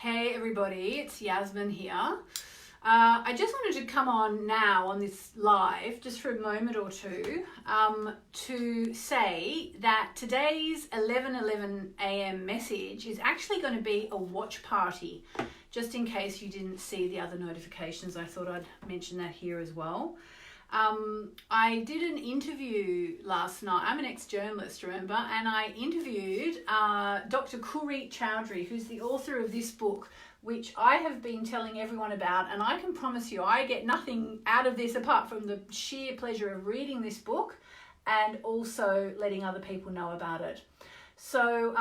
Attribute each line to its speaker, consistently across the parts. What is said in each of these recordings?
Speaker 1: Hey everybody, it's Yasmin here. I just wanted to come on now on this live just for a moment or two to say that today's 11:11 a.m. message is actually going to be a watch party. Just in case you didn't see the other notifications, I thought I'd mention that here as well. I did an interview last night. I'm an ex-journalist, remember, and I interviewed Dr. Kulreet Chowdhury, who's the author of this book, which I have been telling everyone about, and I can promise you I get nothing out of this apart from the sheer pleasure of reading this book and also letting other people know about it. So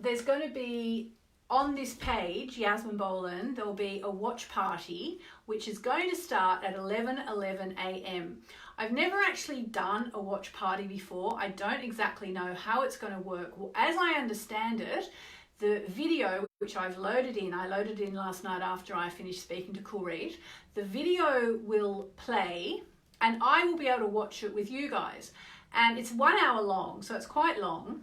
Speaker 1: there's going to be, on this page, Yasmin Boland, there will be a watch party which is going to start at 11:11 a.m. I've never actually done a watch party before. I don't exactly know how it's going to work. Well, as I understand it, the video which I loaded in last night after I finished speaking to Kulreet, the video will play and I will be able to watch it with you guys. And it's 1 hour long, so it's quite long.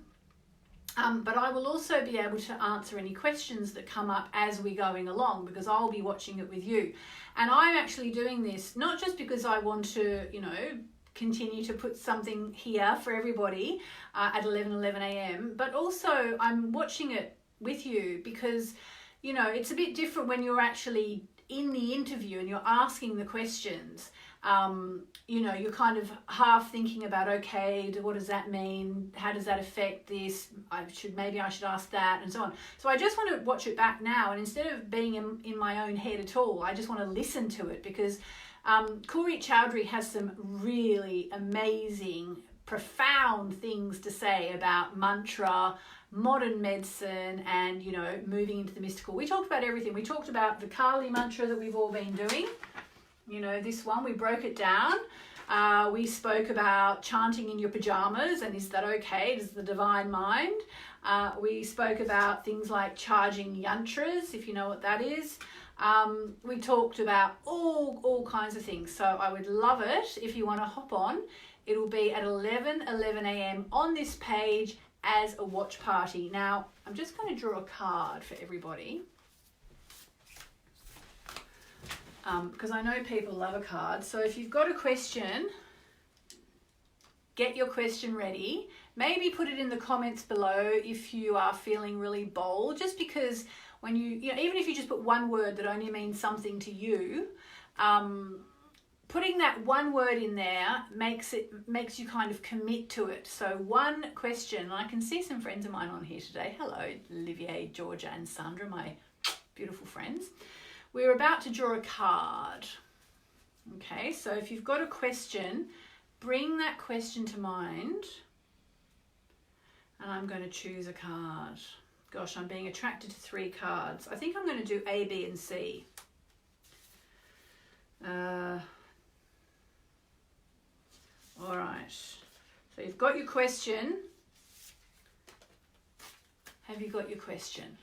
Speaker 1: But I will also be able to answer any questions that come up as we're going along, because I'll be watching it with you. And I'm actually doing this not just because I want to, continue to put something here for everybody at 11:11 a.m., but also I'm watching it with you because, it's a bit different when you're actually in the interview and you're asking the questions. You're kind of half thinking about, okay, what does that mean? How does that affect this? Maybe I should ask that, and so on. So I just want to watch it back now, and instead of being in my own head at all, I just want to listen to it because Kulreet Chowdhury has some really amazing, profound things to say about mantra, modern medicine, and, moving into the mystical. We talked about everything. We talked about the Kali mantra that we've all been doing. This one, we broke it down. We spoke about chanting in your pajamas, and is that okay? Does the divine mind? We spoke about things like charging yantras, if you know what that is. We talked about all kinds of things. So I would love it if you want to hop on. It'll be at 11:11 a.m. on this page as a watch party. Now, I'm just going to draw a card for everybody. Because I know people love a card. So if you've got a question, get your question ready. Maybe put it in the comments below if you are feeling really bold, just because when even if you just put one word that only means something to you, putting that one word in there makes you kind of commit to it. So one question, and I can see some friends of mine on here today. Hello, Olivier, Georgia, and Sandra, my beautiful friends. We're about to draw a card. Okay, so if you've got a question, bring that question to mind. And I'm going to choose a card. Gosh, I'm being attracted to 3 cards. I think I'm going to do A, B, and C. All right. So you've got your question. Have you got your question?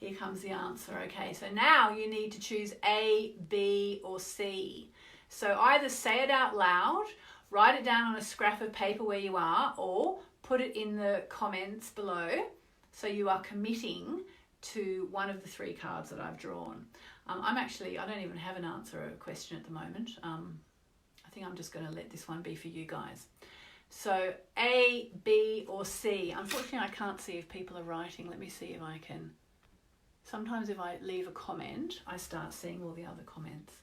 Speaker 1: Here comes the answer. Okay, so now you need to choose A, B, or C. So either say it out loud, write it down on a scrap of paper where you are, or put it in the comments below so you are committing to one of the 3 cards that I've drawn. I don't even have an answer or a question at the moment. I think I'm just going to let this one be for you guys. So A, B, or C. Unfortunately, I can't see if people are writing. Let me see if I can. Sometimes if I leave a comment, I start seeing all the other comments.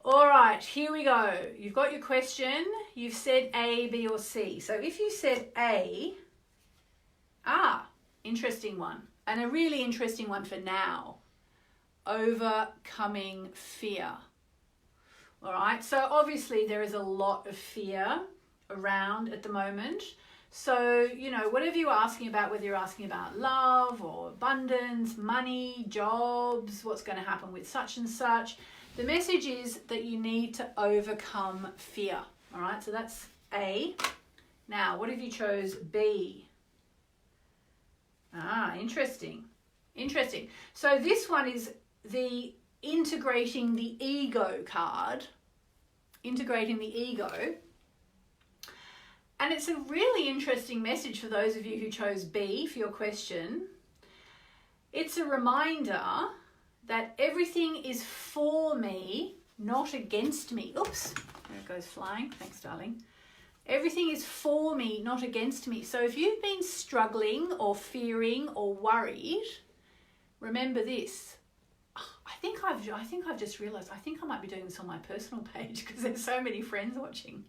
Speaker 1: All right, here we go. You've got your question. You've said A, B, or C. So if you said A, interesting one. And a really interesting one for now. Overcoming fear. All right, so obviously there is a lot of fear around at the moment. So, whatever you're asking about, whether you're asking about love or abundance, money, jobs, what's going to happen with such and such, the message is that you need to overcome fear. All right, so that's A. Now, what if you chose B? Interesting. Interesting. So this one is the integrating the ego card. Integrating the ego. And it's a really interesting message for those of you who chose B for your question. It's a reminder that everything is for me, not against me. Oops, there it goes flying. Thanks, darling. Everything is for me, not against me. So if you've been struggling or fearing or worried, remember this. I think I've just realised, I think I might be doing this on my personal page because there's so many friends watching.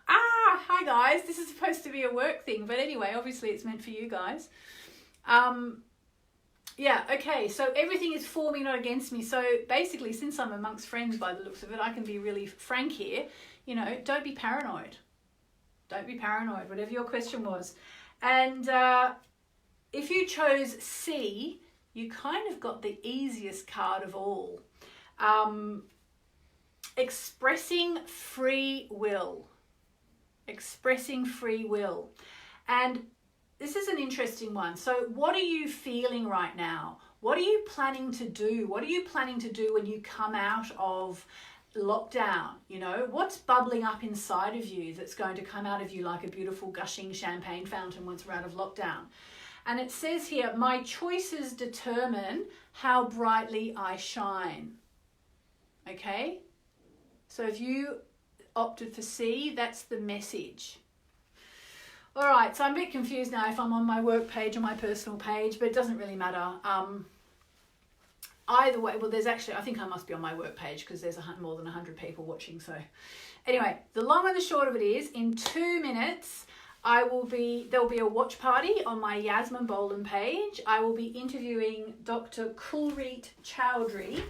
Speaker 1: Hi guys, this is supposed to be a work thing, but anyway, obviously it's meant for you guys. Yeah, okay, so everything is for me, not against me. So basically, since I'm amongst friends by the looks of it, I can be really frank here. You know, don't be paranoid. Don't be paranoid, whatever your question was. And if you chose C, you kind of got the easiest card of all. Expressing free will. Expressing free will. And this is an interesting one. So what are you feeling right now? What are you planning to do? What are you planning to do when you come out of lockdown? You know, what's bubbling up inside of you that's going to come out of you like a beautiful gushing champagne fountain once we're out of lockdown? And it says here, my choices determine how brightly I shine. Okay? So if you opted for C, that's the message. All right, so I'm a bit confused now if I'm on my work page or my personal page, but it doesn't really matter. Either way, well, there's actually, I think I must be on my work page because there's more than 100 people watching. So anyway, the long and the short of it is, in 2 minutes, there'll be a watch party on my Yasmin Boland page. I will be interviewing Dr. Kulreet Chowdhury,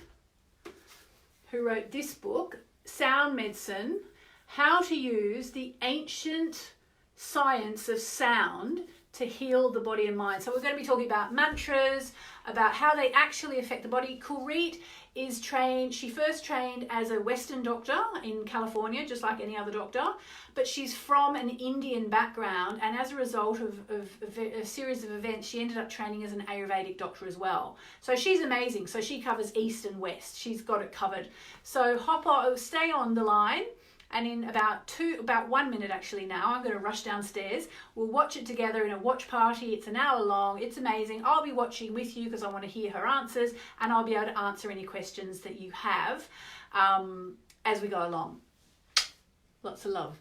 Speaker 1: who wrote this book, Sound Medicine, How to Use the Ancient Science of Sound to Heal the Body and Mind. So we're going to be talking about mantras, about how they actually affect the body. Kulreet is trained, she first trained as a Western doctor in California, just like any other doctor, but she's from an Indian background, and as a result of a series of events, she ended up training as an Ayurvedic doctor as well. So she's amazing. So she covers East and West. She's got it covered. So stay on the line. And in about 1 minute actually now, I'm going to rush downstairs. We'll watch it together in a watch party. It's an hour long. It's amazing. I'll be watching with you because I want to hear her answers, and I'll be able to answer any questions that you have as we go along. Lots of love.